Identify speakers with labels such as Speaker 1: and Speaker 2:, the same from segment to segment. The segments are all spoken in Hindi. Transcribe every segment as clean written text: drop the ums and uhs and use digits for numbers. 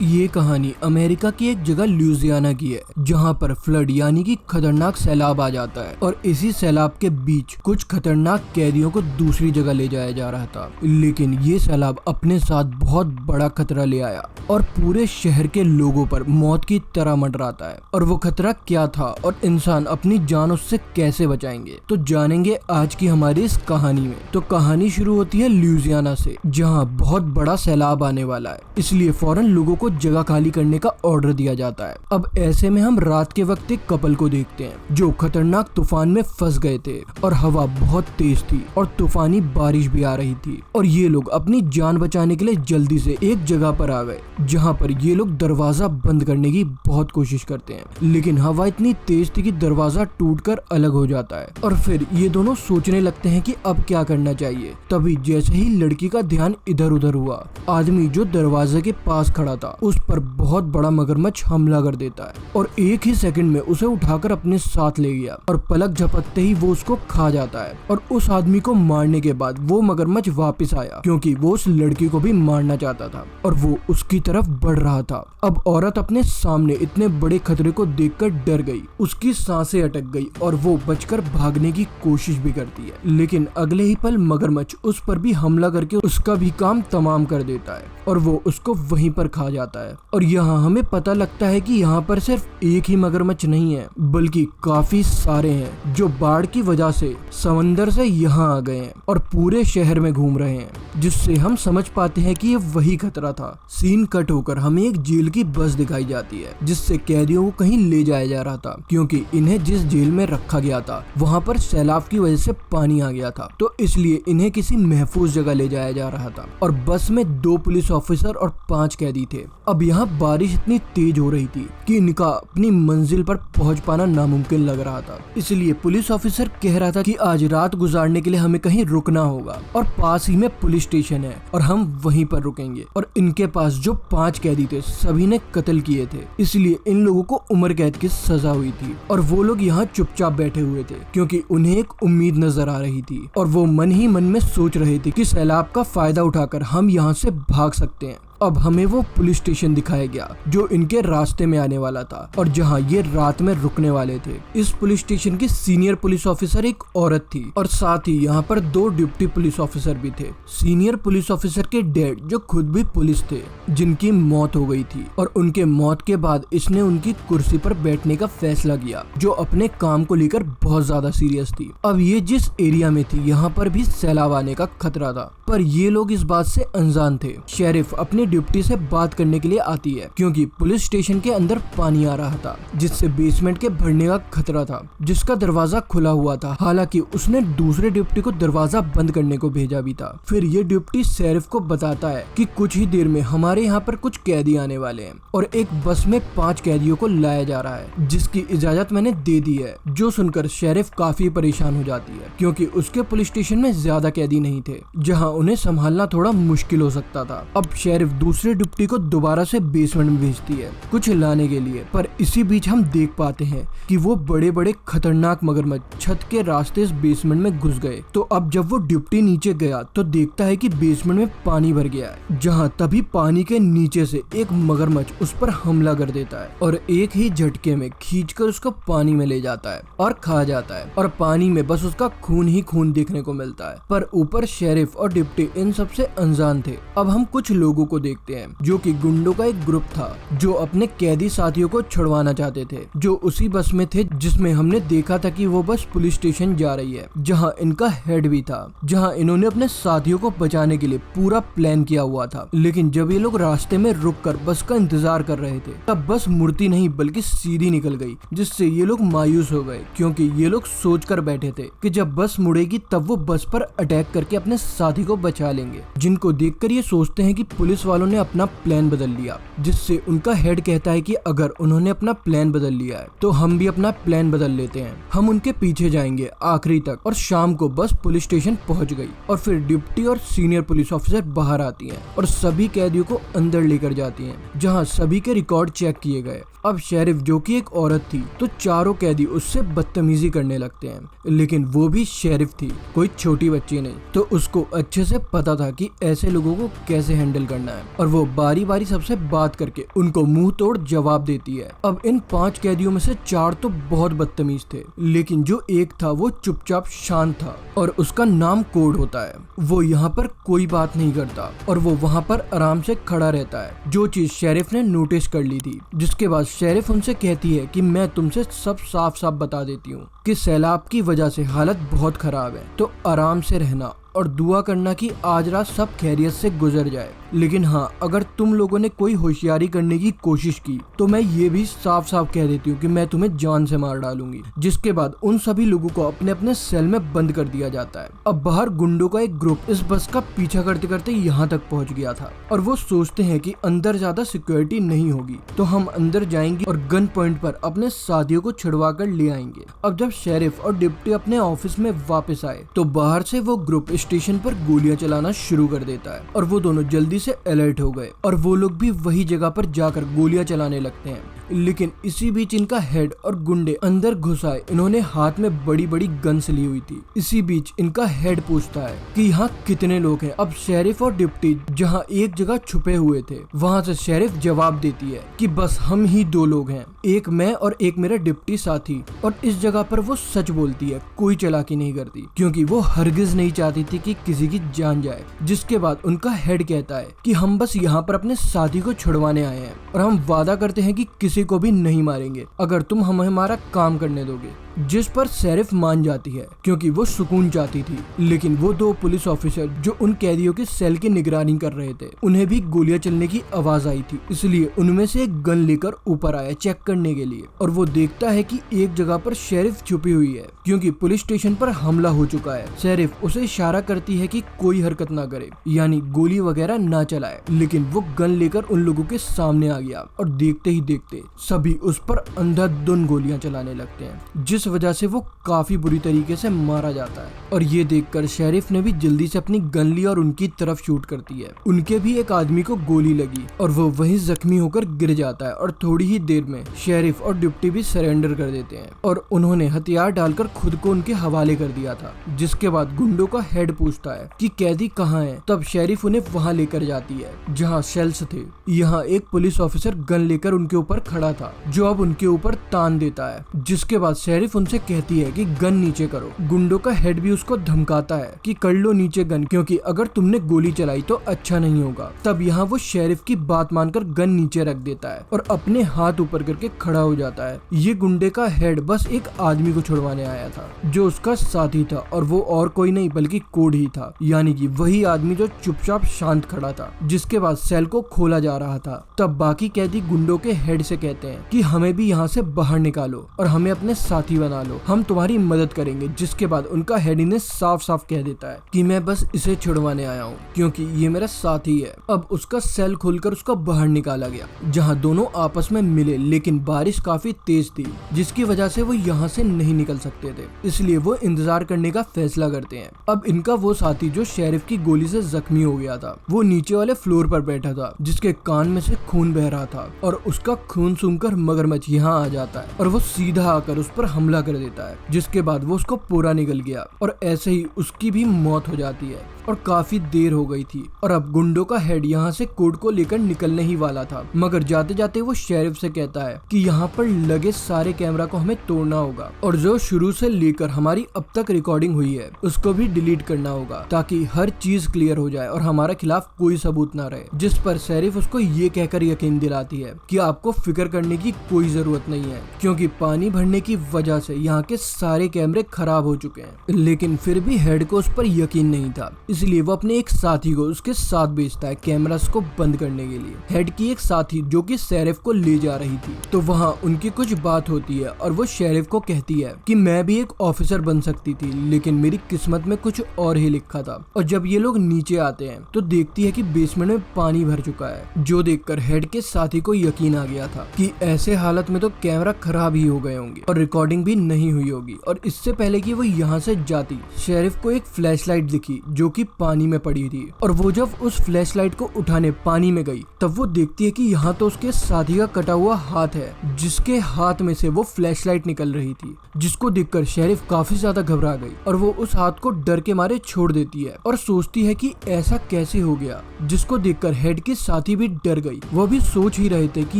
Speaker 1: ये कहानी अमेरिका की एक जगह लुइसियाना की है, जहाँ पर फ्लड यानी कि खतरनाक सैलाब आ जाता है और इसी सैलाब के बीच कुछ खतरनाक कैदियों को दूसरी जगह ले जाया जा रहा था। लेकिन ये सैलाब अपने साथ बहुत बड़ा खतरा ले आया और पूरे शहर के लोगों पर मौत की तरह मंडराता है। और वो खतरा क्या था और इंसान अपनी जान उससे कैसे बचाएंगे, तो जानेंगे आज की हमारी इस कहानी में। तो कहानी शुरू होती है लुइसियाना से, जहाँ बहुत बड़ा सैलाब आने वाला है, इसलिए फौरन लोगों को जगह खाली करने का ऑर्डर दिया जाता है। अब ऐसे में हम रात के वक्त एक कपल को देखते हैं जो खतरनाक तूफान में फंस गए थे और हवा बहुत तेज थी और तूफानी बारिश भी आ रही थी। और ये लोग अपनी जान बचाने के लिए जल्दी से एक जगह पर आ गए, जहाँ पर ये लोग दरवाजा बंद करने की बहुत कोशिश करते हैं, लेकिन हवा इतनी तेज थी कि दरवाजा टूटकर अलग हो जाता है। और फिर ये दोनों सोचने लगते हैं कि अब क्या करना चाहिए। तभी जैसे ही लड़की का ध्यान इधर उधर हुआ, आदमी जो दरवाजे के पास खड़ा था उस पर बहुत बड़ा मगरमच्छ हमला कर देता है और एक ही सेकंड में उसे उठाकर अपने साथ ले गया और पलक झपकते ही वो उसको खा जाता है। और उस आदमी को मारने के बाद वो मगरमच्छ वापस आया, क्योंकि वो उस लड़की को भी मारना चाहता था और वो उसकी तरफ बढ़ रहा था। अब औरत अपने सामने इतने बड़े खतरे को देखकर डर गई, उसकी सांसें अटक गई और वो बचकर भागने की कोशिश भी करती है। लेकिन अगले ही पल मगरमच्छ उस पर भी हमला करके उसका भी काम तमाम कर देता है और वो उसको वहीं पर खा जाता है। और यहाँ हमें पता लगता है कि यहाँ पर सिर्फ एक ही मगरमच्छ नहीं है, बल्कि काफी सारे हैं जो बाढ़ की वजह से समंदर से यहाँ आ गए हैं और पूरे शहर में घूम रहे हैं, जिससे हम समझ पाते हैं कि ये वही खतरा था। सीन कट होकर हमें एक जेल की बस दिखाई जाती है, जिससे कैदियों को कहीं ले जाया जा रहा था, क्योंकि इन्हें जिस जेल में रखा गया था वहाँ पर सैलाब की वजह से पानी आ गया था, तो इसलिए इन्हें किसी महफूज जगह ले जाया जा रहा था। और बस में 2 पुलिस ऑफिसर और 5 कैदी थे। अब यहाँ बारिश इतनी तेज हो रही थी कि इनका अपनी मंजिल पर पहुंच पाना नामुमकिन लग रहा था, इसलिए पुलिस ऑफिसर कह रहा था कि आज रात गुजारने के लिए हमें कहीं रुकना होगा और पास ही में पुलिस स्टेशन है और हम वहीं पर रुकेंगे। और इनके पास जो 5 कैदी थे सभी ने कत्ल किए थे, इसलिए इन लोगों को उम्र कैद की सजा हुई थी और वो लोग यहाँ चुपचाप बैठे हुए थे, क्योंकि उन्हें एक उम्मीद नजर आ रही थी और वो मन ही मन में सोच रहे थे कि सैलाब का फायदा उठाकर हम यहाँ से भाग सकते हैं। अब हमें वो पुलिस स्टेशन दिखाया गया जो इनके रास्ते में आने वाला था और जहां ये रात में रुकने वाले थे। इस पुलिस स्टेशन की सीनियर पुलिस ऑफिसर एक औरत थी और साथ ही यहाँ पर 2 डिप्टी पुलिस ऑफिसर भी थे। सीनियर पुलिस ऑफिसर के डैड जो खुद भी पुलिस थे, जिनकी मौत हो गई थी, और उनके मौत के बाद इसने उनकी कुर्सी पर बैठने का फैसला किया, जो अपने काम को लेकर बहुत ज्यादा सीरियस थी। अब ये जिस एरिया में थी यहाँ पर भी सैलाब आने का खतरा था, पर ये लोग इस बात से अनजान थे। शेरिफ अपनी डिप्टी से बात करने के लिए आती है, क्योंकि पुलिस स्टेशन के अंदर पानी आ रहा था, जिससे बेसमेंट के भरने का खतरा था, जिसका दरवाजा खुला हुआ था। हालांकि उसने दूसरे डिप्टी को दरवाजा बंद करने को भेजा भी था। फिर ये डिप्टी शेरिफ को बताता है कि कुछ ही देर में हमारे यहाँ पर कुछ कैदी आने वाले हैं और एक बस में 5 कैदियों को लाया जा रहा है, जिसकी इजाजत मैंने दे दी है। जो सुनकर शेरिफ काफी परेशान हो जाती है, क्योंकि उसके पुलिस स्टेशन में ज्यादा कैदी नहीं थे जहाँ उन्हें संभालना थोड़ा मुश्किल हो सकता था। अब शेरिफ दूसरे डिप्टी को दोबारा से बेसमेंट में भेजती है कुछ लाने के लिए, पर इसी बीच हम देख पाते हैं कि वो बड़े बड़े खतरनाक मगरमच्छ छत के रास्ते इस बेसमेंट में घुस गए। तो अब जब वो डिप्टी नीचे गया तो देखता है कि बेसमेंट में पानी भर गया है, जहाँ तभी पानी के नीचे से एक मगरमच्छ उस पर हमला कर देता है और एक ही झटके में खींचकर उसको पानी में ले जाता है और खा जाता है। और पानी में बस उसका खून ही खून देखने को मिलता है, पर ऊपर शेरिफ और डिप्टी इन सबसे अनजान थे। अब हम कुछ लोगों को देखते हैं जो कि गुंडों का एक ग्रुप था, जो अपने कैदी साथियों को छुड़वाना चाहते थे, जो उसी बस में थे जिसमें हमने देखा था कि वो बस पुलिस स्टेशन जा रही है, जहां इनका हेड भी था, जहां इन्होंने अपने साथियों को बचाने के लिए पूरा प्लान किया हुआ था। लेकिन जब ये लोग रास्ते में रुककर बस का इंतजार कर रहे थे, तब बस मुड़ती नहीं बल्कि सीधी निकल गई, जिससे ये लोग मायूस हो गए, क्योंकि ये लोग सोच कर बैठे थे कि जब बस मुड़ेगी तब वो बस पर अटैक करके अपने साथी को बचा लेंगे, जिनको देखकर ये सोचते हैं कि पुलिस वालों ने अपना प्लान बदल लिया, जिससे उनका हेड कहता है कि अगर उन्होंने अपना प्लान बदल लिया है तो हम भी अपना प्लान बदल लेते हैं, हम उनके पीछे जाएंगे आखिरी तक। और शाम को बस पुलिस स्टेशन पहुंच गई और फिर डिप्टी और सीनियर पुलिस ऑफिसर बाहर आती हैं और सभी कैदियों को अंदर लेकर जाती हैं, जहां सभी के रिकॉर्ड चेक किए गए। अब शेरिफ जो कि एक औरत थी, तो चारों कैदी उससे बदतमीजी करने लगते हैं, लेकिन वो भी शेरिफ थी, कोई छोटी बच्ची नहीं, तो उसको अच्छे से पता था कि ऐसे लोगों को कैसे हैंडल करना है। है और वो बारी बारी सबसे बात करके उनको मुंह तोड़ जवाब देती है। अब इन 5 कैदियों में से 4 तो बहुत बदतमीज थे, लेकिन जो एक था वो चुपचाप शांत था और उसका नाम कोड होता है। वो यहाँ पर कोई बात नहीं करता और वो वहाँ पर आराम से खड़ा रहता है, जो चीज शेरिफ ने नोटिस कर ली थी। जिसके बाद शेरिफ उनसे कहती है कि मैं तुमसे सब साफ साफ बता देती हूँ कि सैलाब की वजह से हालत बहुत खराब है, तो आराम से रहना और दुआ करना कि आज रात सब खैरियत से गुजर जाए। लेकिन हाँ, अगर तुम लोगों ने कोई होशियारी करने की कोशिश की तो मैं ये भी साफ साफ कह देती हूँ कि मैं तुम्हें जान से मार डालूंगी। जिसके बाद उन सभी लोगों को अपने अपने सेल में बंद कर दिया जाता है। अब बाहर गुंडों का एक ग्रुप इस बस का पीछा करते करते यहाँ तक पहुँच गया था और वो सोचते हैं कि अंदर ज्यादा सिक्योरिटी नहीं होगी, तो हम अंदर जाएंगे और गन पॉइंट पर अपने साथियों को छिड़वा कर ले आएंगे। अब जब शेरिफ और डिप्टी अपने ऑफिस में वापस आए तो बाहर से वो ग्रुप स्टेशन पर गोलियां चलाना शुरू कर देता है और वो दोनों जल्दी से अलर्ट हो गए और वो लोग भी वही जगह पर जाकर गोलियां चलाने लगते हैं। लेकिन इसी बीच इनका हेड और गुंडे अंदर घुस आए। इन्होंने हाथ में बड़ी बड़ी गन्स ली हुई थी। इसी बीच इनका हेड पूछता है कि यहाँ कितने लोग हैं। अब शेरिफ और डिप्टी जहाँ एक जगह छुपे हुए थे, वहाँ से शेरिफ जवाब देती है कि बस हम ही 2 लोग हैं, एक मैं और एक मेरा डिप्टी साथी। और इस जगह पर वो सच बोलती है, कोई चालाकी नहीं करती, क्योंकि वो हरगिज नहीं चाहती थी कि किसी की जान जाए। जिसके बाद उनका हेड कहता है कि हम बस यहाँ पर अपने साथी को छुड़वाने आए हैं और हम वादा करते हैं कि किसी को भी नहीं मारेंगे अगर तुम हमें हमारा काम करने दोगे। जिस पर शेरिफ मान जाती है क्योंकि वो सुकून चाहती थी। लेकिन वो 2 पुलिस ऑफिसर जो उन कैदियों के सेल की निगरानी कर रहे थे, उन्हें भी गोलियां चलने की आवाज आई थी, इसलिए उनमें से एक गन लेकर ऊपर आया चेक करने के लिए और वो देखता है कि एक जगह पर शेरिफ छुपी हुई है क्योंकि पुलिस स्टेशन पर हमला हो चुका है। शेरिफ उसे इशारा करती है कि कोई हरकत ना करे, यानी गोली वगैरह ना चलाए, लेकिन वो गन लेकर उन लोगों के सामने आ गया और देखते ही देखते सभी उस पर अंधाधुंध गोलियां चलाने लगते हैं, जिस वजह से वो काफी बुरी तरीके से मारा जाता है। और ये देखकर शेरिफ ने भी जल्दी से अपनी गन ली और उनकी तरफ शूट करती है। उनके भी एक आदमी को गोली लगी और वो वहीं जख्मी होकर गिर जाता है और थोड़ी ही देर में शेरिफ और डिप्टी भी सरेंडर कर देते हैं और उन्होंने हथियार डालकर खुद को उनके हवाले कर दिया था। जिसके बाद गुंडों का हेड पूछता है कि कैदी कहाँ है। तब शेरिफ उन्हें वहाँ लेकर जाती है जहाँ शेल्स थे। यहाँ एक पुलिस ऑफिसर गन लेकर उनके ऊपर खड़ा था, जो अब उनके ऊपर तान देता है। जिसके बाद शेरिफ उनसे कहती है कि गन नीचे करो। गुंडों का हेड भी उसको धमकाता है कि कर लो नीचे गन, क्योंकि अगर तुमने गोली चलाई तो अच्छा नहीं होगा। तब यहाँ वो शेरिफ की बात मानकर गन नीचे रख देता है और अपने हाथ ऊपर करके खड़ा हो जाता है। ये गुंडे का हेड बस एक आदमी को छुड़वाने आया था जो उसका साथी था और वो और कोई नहीं बल्कि कोड ही था, यानी कि वही आदमी जो चुपचाप शांत खड़ा था। जिसके बाद सेल को खोला जा रहा था। तब बाकी कैदी गुंडों के हेड से कहते हैं कि हमें भी यहाँ से बाहर निकालो और हमें अपने साथी बना लो, हम तुम्हारी मदद करेंगे। जिसके बाद उनका हेड इन्हें साफ साफ कह देता है कि मैं बस इसे छुड़वाने आया हूँ क्योंकि ये मेरा साथी है। अब उसका सेल खोलकर उसको बाहर निकाला गया, जहाँ दोनों आपस में मिले, लेकिन बारिश काफी तेज थी जिसकी वजह से वो यहाँ से नहीं निकल सकते थे, इसलिए वो इंतजार करने का फैसला करते हैं। अब इनका वो साथी जो शेरिफ की गोली से जख्मी हो गया था, वो नीचे वाले फ्लोर पर बैठा था, जिसके कान में से खून बह रहा था और उसका खून सूंघकर मगरमच्छ यहाँ आ जाता है और वो सीधा आकर उस पर हमला कर देता है। जिसके बाद वो उसको पूरा निकल गया और ऐसे ही उसकी भी मौत हो जाती है और काफी देर हो गई थी। और अब गुंडों का हेड यहाँ से कोड को लेकर निकलने ही वाला था, मगर जाते जाते वो शेरिफ से कहता है कि यहाँ पर लगे सारे कैमरा को हमें तोड़ना होगा और जो शुरू से लेकर हमारी अब तक रिकॉर्डिंग हुई है उसको भी डिलीट करना होगा, ताकि हर चीज क्लियर हो जाए और हमारे खिलाफ कोई सबूत ना रहे। जिस पर शेरिफ उसको ये कहकर यकीन दिलाती है कि आपको फिक्र करने की कोई जरूरत नहीं है, क्योंकि पानी भरने की वजह से यहाँ के सारे कैमरे खराब हो चुके हैं। लेकिन फिर भी हेड को उस पर यकीन नहीं था, इसलिए वो अपने एक साथी को उसके साथ भेजता है कैमरास को बंद करने के लिए। हेड की एक साथी जो कि शेरिफ को ले जा रही थी, तो वहाँ उनकी कुछ बात होती है और वो शेरिफ को कहती है कि मैं भी एक ऑफिसर बन सकती थी, लेकिन मेरी किस्मत में कुछ और ही लिखा था। और जब ये लोग नीचे आते हैं तो देखती है कि बेसमेंट में पानी भर चुका है, जो देखकर हेड के साथी को यकीन आ गया था कि ऐसे हालत में तो कैमरा खराब ही हो गए होंगे और रिकॉर्डिंग भी भी नहीं हुई होगी। और इससे पहले कि वो यहाँ से जाती, शेरिफ को एक फ्लैशलाइट दिखी जो कि पानी में पड़ी थी। और वो जब उस फ्लैशलाइट को उठाने पानी में गई तब वो देखती है कि यहाँ तो उसके साथी का कटा हुआ हाथ है, जिसके हाथ में से वो फ्लैशलाइट निकल रही थी, जिसको देखकर शेरिफ काफी ज्यादा घबरा गई और वो उस हाथ को डर के मारे छोड़ देती है और सोचती है कि ऐसा कैसे हो गया, जिसको देखकर हेड की साथी भी डर गई। वो भी सोच ही रहे थे कि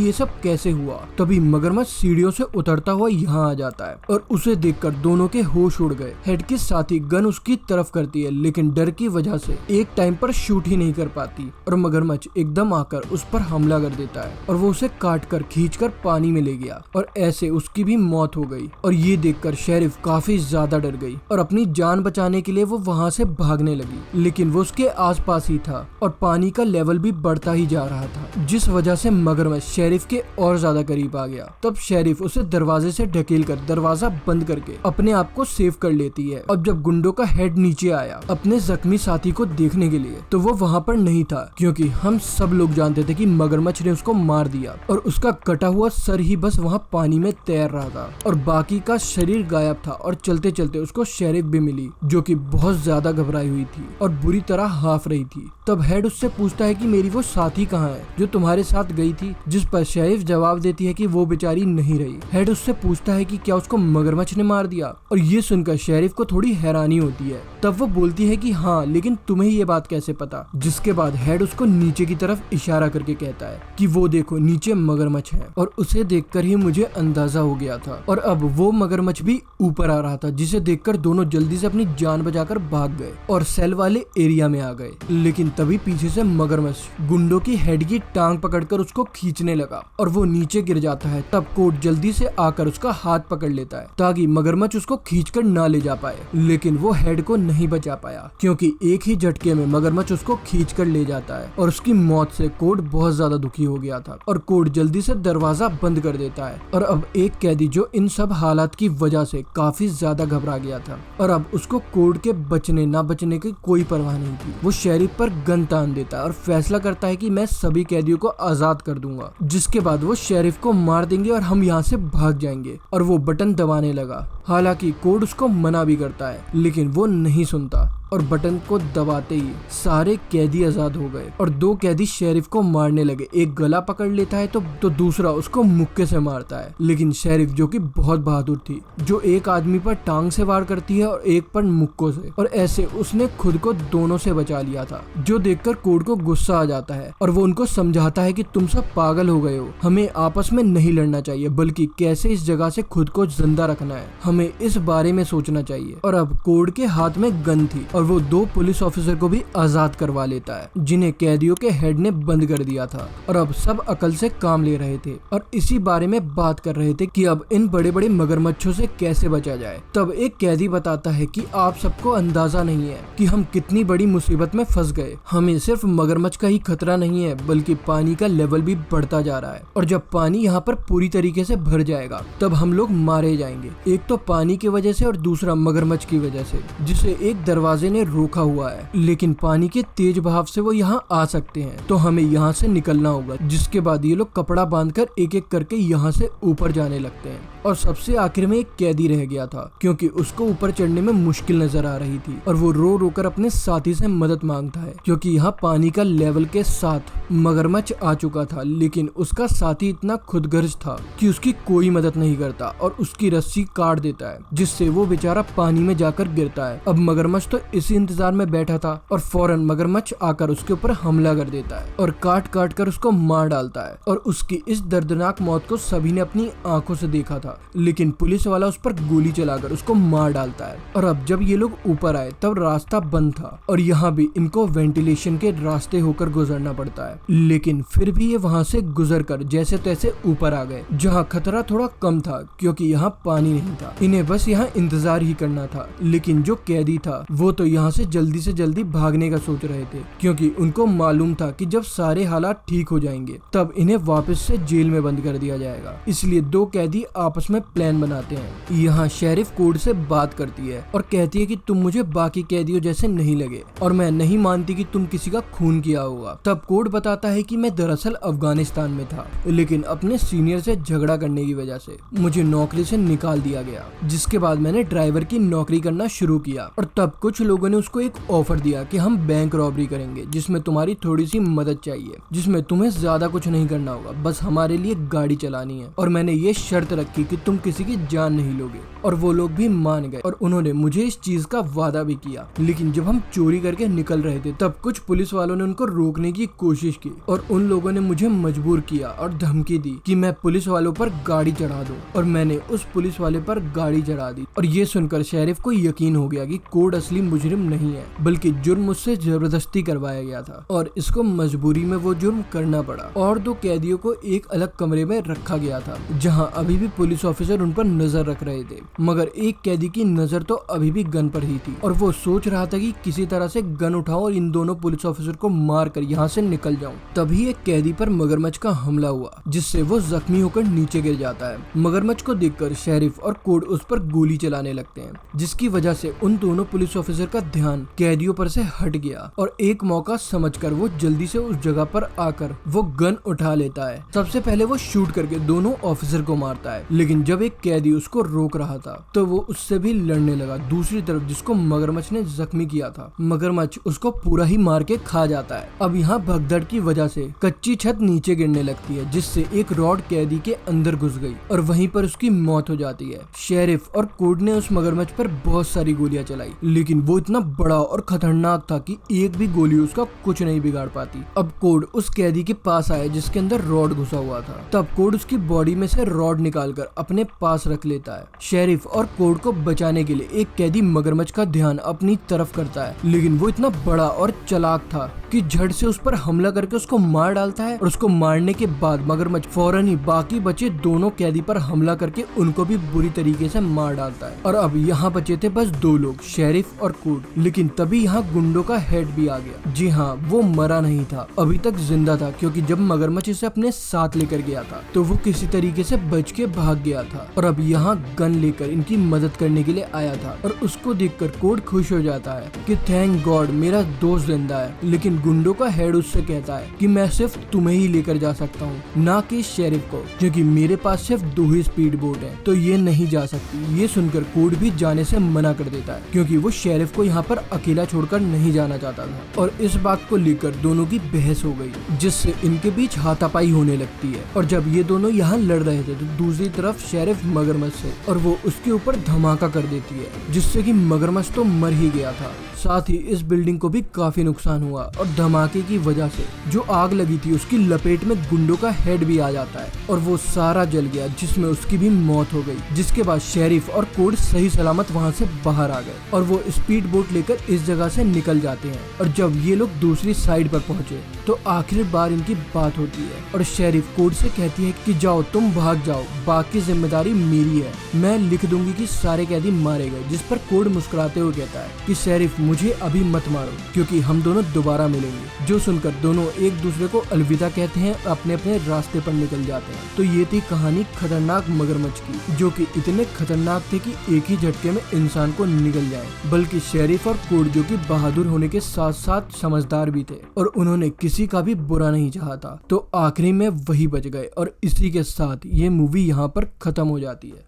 Speaker 1: ये सब कैसे हुआ। तभी मगरमच्छ सीढ़ियों से उतरता हुआ यहाँ आ जाता है और उसे देखकर दोनों के होश उड़ गए। हेड की साथी गन उसकी तरफ करती है, लेकिन डर की वजह से एक टाइम पर शूट ही नहीं कर पाती और मगरमच्छ एकदम आकर उस पर हमला कर देता है और वो उसे काट कर खींच कर पानी में ले गया और ऐसे उसकी भी मौत हो गई। और ये देखकर शेरिफ काफी ज्यादा डर गई और अपनी जान बचाने के लिए वो वहाँ से भागने लगी, लेकिन वो उसके आसपास ही था और पानी का लेवल भी बढ़ता ही जा रहा था, जिस वजह से मगरमच्छ शेरिफ के और ज्यादा करीब आ गया। तब शेरिफ उसे दरवाजे से ढकेल कर दरवाजा बंद करके अपने आप को सेव कर लेती है। अब जब गुंडों का हेड नीचे आया अपने जख्मी साथी को देखने के लिए तो वो वहाँ पर नहीं था, क्योंकि हम सब लोग जानते थे कि मगरमच्छ ने उसको मार दिया और उसका कटा हुआ सर ही बस वहाँ पानी में तैर रहा था और बाकी का शरीर गायब था। और चलते चलते उसको शेरिफ भी मिली जो कि बहुत ज्यादा घबराई हुई थी और बुरी तरह हाफ रही थी। तब हेड उससे पूछता है कि मेरी वो साथी कहाँ है जो तुम्हारे साथ गई थी, जिस पर शेरिफ जवाब देती है कि वो बेचारी नहीं रही। हेड उससे पूछता है कि क्या उसको मगरमच्छ ने मार दिया और ये सुनकर शेरिफ को थोड़ी हैरानी होती है। तब वो बोलती है कि हाँ, लेकिन तुम्हें ये बात कैसे पता। जिसके बाद हेड उसको नीचे की तरफ इशारा करके कहता है कि वो देखो नीचे मगरमच्छ है और उसे देखकर ही मुझे अंदाजा हो गया था। और अब वो मगरमच्छ भी ऊपर आ रहा था, जिसे देखकर दोनों जल्दी से अपनी जान बचाकर भाग गए और सेल वाले एरिया में आ गए। लेकिन तभी पीछे से मगरमच्छ गुंडों की हेड की टांग पकड़कर उसको खींचने लगा और वो नीचे गिर जाता है। तब कोट जल्दी से आकर उसका हाथ पकड़ लेता है ताकि मगरमच्छ उसको खींचकर ना ले जा पाए, लेकिन वो हेड को नहीं बचा पाया क्योंकि एक ही झटके में मगरमच्छ उसको खींचकर ले जाता है और उसकी मौत से कोट बहुत ज्यादा दुखी हो गया था और कोट जल्दी से दरवाजा बंद कर देता है। और अब एक कैदी जो इन सब हालात की वजह से काफी ज्यादा घबरा गया था और अब उसको कोड के बचने ना बचने की कोई परवाह नहीं थी। वो शेरिफ पर गन तान देता है और फैसला करता है कि मैं सभी कैदियों को आजाद कर दूंगा, जिसके बाद वो शेरिफ को मार देंगे और हम यहाँ से भाग जाएंगे। और वो बटन दबाने लगा, हालांकि कोड उसको मना भी करता है, लेकिन वो नहीं सुनता और बटन को दबाते ही सारे कैदी आजाद हो गए और दो कैदी शेरिफ को मारने लगे। एक गला पकड़ लेता है तो दूसरा उसको मुक्के से मारता है, लेकिन शेरिफ जो कि बहुत बहादुर थी, जो एक आदमी पर टांग से वार करती है और एक पर मुक्कों से, और ऐसे उसने खुद को दोनों से बचा लिया था। जो देखकर कोड को गुस्सा आ जाता है और वो उनको समझाता है कि तुम सब पागल हो गए हो, हमें आपस में नहीं लड़ना चाहिए बल्कि कैसे इस जगह से खुद को जिंदा रखना है, हमें इस बारे में सोचना चाहिए। और अब कोड के हाथ में गन थी और वो दो पुलिस ऑफिसर को भी आजाद करवा लेता है जिन्हें कैदियों के हेड ने बंद कर दिया था और अब सब अकल से काम ले रहे थे और इसी बारे में बात कर रहे थे कि अब इन बड़े बड़े मगरमच्छों से कैसे बचा जाए। तब एक कैदी बताता है कि आप सबको अंदाजा नहीं है कि हम कितनी बड़ी मुसीबत में फंस गए, हमें सिर्फ मगरमच्छ का ही खतरा नहीं है बल्कि पानी का लेवल भी बढ़ता जा रहा है और जब पानी यहाँ पर पूरी तरीके से भर जाएगा तब हम लोग मारे जाएंगे, एक तो पानी की वजह से और दूसरा मगरमच्छ की वजह से, जिसे एक दरवाजे ने रोका हुआ है, लेकिन पानी के तेज बहाव से वो यहाँ आ सकते हैं, तो हमें यहाँ से निकलना होगा। जिसके बाद ये लोग कपड़ा बांधकर एक एक करके यहाँ से ऊपर जाने लगते हैं और सबसे आखिर में एक कैदी रह गया था क्योंकि उसको ऊपर चढ़ने में मुश्किल नजर आ रही थी और वो रो रो कर अपने साथी से मदद मांगता है क्योंकि यहाँ पानी का लेवल के साथ मगरमच्छ आ चुका था, लेकिन उसका साथी इतना खुदगर्ज था कि उसकी कोई मदद नहीं करता और उसकी रस्सी काट देता है, जिससे वो बेचारा पानी में जाकर गिरता है। अब मगरमच्छ तो इसी इंतजार में बैठा था और फौरन मगरमच्छ आकर उसके ऊपर हमला कर देता है और काट काट कर उसको मार डालता है और उसकी इस दर्दनाक मौत को सभी ने अपनी आंखों से देखा था, लेकिन पुलिस वाला उस पर गोली चलाकर उसको मार डालता है। और अब जब ये लोग ऊपर आए तब रास्ता बंद था और यहाँ भी इनको वेंटिलेशन के रास्ते होकर गुजरना पड़ता है, लेकिन फिर भी ये वहाँ से गुजर कर जैसे तैसे ऊपर आ गए जहाँ खतरा थोड़ा कम था क्योंकि यहाँ पानी नहीं था, इन्हें बस यहाँ इंतजार ही करना था। लेकिन जो कैदी था वो तो यहाँ से जल्दी भागने का सोच रहे थे, क्योंकि उनको मालूम था कि जब सारे हालात ठीक हो जाएंगे तब इन्हें वापस से जेल में बंद कर दिया जाएगा। इसलिए दो कैदी आपस में प्लान बनाते हैं। यहाँ शेरिफ कोड से बात करती है और कहती है कि तुम मुझे बाकी कैदियों जैसे नहीं लगे और मैं नहीं मानती कि तुम किसी का खून किया होगा। तब कोड बताता है कि मैं दरअसल अफगानिस्तान में था, लेकिन अपने सीनियर से झगड़ा करने की वजह से मुझे नौकरी से निकाल दिया गया, जिसके बाद मैंने ड्राइवर की नौकरी करना शुरू किया। और तब कुछ लोगों ने उसको एक ऑफर दिया कि हम बैंक रॉबरी करेंगे जिसमें तुम्हारी थोड़ी सी मदद चाहिए, जिसमें तुम्हें ज्यादा कुछ नहीं करना होगा, बस हमारे लिए गाड़ी चलानी है। और मैंने ये शर्त रखी कि तुम किसी की जान नहीं लोगे, और वो लोग भी मान गए और उन्होंने मुझे इस चीज का वादा भी किया। लेकिन जब हम चोरी करके निकल रहे थे तब कुछ पुलिस वालों ने उनको रोकने की कोशिश की और उन लोगों ने मुझे मजबूर किया और धमकी दी कि मैं पुलिस वालों पर गाड़ी चढ़ा दूं। और मैंने उस पुलिस वाले पर गाड़ी चढ़ा दी। और ये सुनकर शेरिफ को यकीन हो गया कि कोड असली मुजरिम नहीं है, बल्कि जुर्म उससे जबरदस्ती करवाया गया था और इसको मजबूरी में वो जुर्म करना पड़ा। और दो कैदियों को एक अलग कमरे में रखा गया था जहां अभी भी पुलिस ऑफिसर उन पर नजर रख रहे थे, मगर एक कैदी की नजर तो अभी भी गन पर ही थी और वो सोच रहा था कि किसी तरह से गन उठाऊं और इन दोनों पुलिस ऑफिसर को मार कर यहाँ से निकल जाऊं। तभी एक कैदी पर मगरमच्छ का हमला हुआ, जिससे वो जख्मी होकर नीचे गिर जाता है। मगरमच्छ को देखकर शेरिफ और कोड उस पर गोली चलाने लगते हैं, जिसकी वजह से उन दोनों पुलिस ऑफिसर का ध्यान कैदियों पर से हट गया और एक मौका समझकर वो जल्दी से उस जगह पर आकर वो गन उठा लेता है। सबसे पहले वो शूट करके दोनों ऑफिसर को मारता है, लेकिन जब एक कैदी उसको रोक रहा था तो वो उससे भी लड़ने लगा। दूसरी तरफ जिसको मगरमच्छ ने जख्मी किया था, मगरमच्छ उसको पूरा ही मार के खा जाता है। अब यहाँ भगदड़ की वजह से कच्ची छत नीचे गिरने लगती है, जिससे एक रॉड कैदी के अंदर घुस गई और वहीं पर उसकी मौत हो जाती है। शेरिफ और कोड ने उस मगरमच्छ पर बहुत सारी गोलियां चलाई, लेकिन वो इतना बड़ा और खतरनाक था कि एक भी गोली उसका कुछ नहीं बिगाड़ पाती। अब कोड उस कैदी के पास आया जिसके अंदर रॉड घुसा हुआ था। तब कोड उसकी बॉडी में से रॉड निकालकर अपने पास रख लेता है। शेरिफ और कोड को बचाने के लिए एक कैदी मगरमच्छ का ध्यान अपनी तरफ करता है, लेकिन वो इतना बड़ा और चालाक था कि झट से उस पर हमला करके उसको मार डालता है। और उसको मारने के बाद मगरमच्छ फौरन ही बाकी बचे दोनों कैदी पर हमला करके उनको भी बुरी तरीके से मार डालता है। और अब यहाँ बचे थे बस दो लोग, शेरिफ और कोड। लेकिन तभी यहाँ गुंडों का हेड भी आ गया। जी हाँ, वो मरा नहीं था, अभी तक जिंदा था, क्योंकि जब मगरमच्छ इसे अपने साथ लेकर गया था तो वो किसी तरीके से बच के भाग गया था और अब यहाँ गन लेकर इनकी मदद करने के लिए आया था। और उसको देखकर कोड खुश हो जाता है कि थैंक गॉड मेरा दोस्त जिंदा है। लेकिन गुंडों का हेड उससे कहता है कि मैं सिर्फ तुम्हें ही लेकर जा सकता हूँ, ना कि शेरिफ को, क्योंकि मेरे पास सिर्फ 2 ही स्पीड बोट है, तो ये नहीं जा सकती। ये सुनकर कोड भी जाने से मना कर देता है, क्योंकि वो शेरिफ को यहाँ पर अकेला छोड़कर नहीं जाना चाहता था। और इस बात को लेकर दोनों की बहस हो गई, जिससे इनके बीच हाथापाई होने लगती है। और जब ये दोनों यहाँ लड़ रहे थे तो दूसरी तरफ शेरिफ मगरमच्छ से और वो उसके ऊपर धमाका कर देती है, जिससे कि मगरमच्छ तो मर ही गया था। साथ ही इस बिल्डिंग को भी काफी नुकसान हुआ और धमाके की वजह से जो आग लगी थी उसकी लपेट में गुंडों का हेड भी आ जाता है और वो सारा जल गया, जिसमें उसकी भी मौत हो गई। जिसके बाद शेरिफ और कोड सही सलामत वहाँ से बाहर आ गए और वो स्पीड बोट लेकर इस जगह से निकल जाते हैं। और जब ये लोग दूसरी साइड पर पहुंचे तो आखिरी बार इनकी बात होती है और शेरिफ कोड से कहती है कि जाओ तुम भाग जाओ, बाकी जिम्मेदारी मेरी है, मैं लिख दूंगी कि सारे कैदी मारे गए। जिस पर कोड मुस्कुराते हुए कहता है कि शेरिफ मुझे अभी मत मारो, क्योंकि हम दोनों दोबारा मिलेंगे। जो सुनकर दोनों एक दूसरे को अलविदा कहते हैं, अपने अपने रास्ते पर निकल जाते हैं। तो ये थी कहानी खतरनाक मगरमच्छ की, जो कि इतने खतरनाक थे कि एक ही झटके में इंसान को निगल जाए। बल्कि शेरिफ और कोड जो कि बहादुर होने के साथ साथ समझदार भी थे और उन्होंने किसी का भी बुरा नहीं चाहा था, तो आखिरी में वही बच गए। और इसी के साथ ये मूवी यहाँ पर खत्म हो जाती है।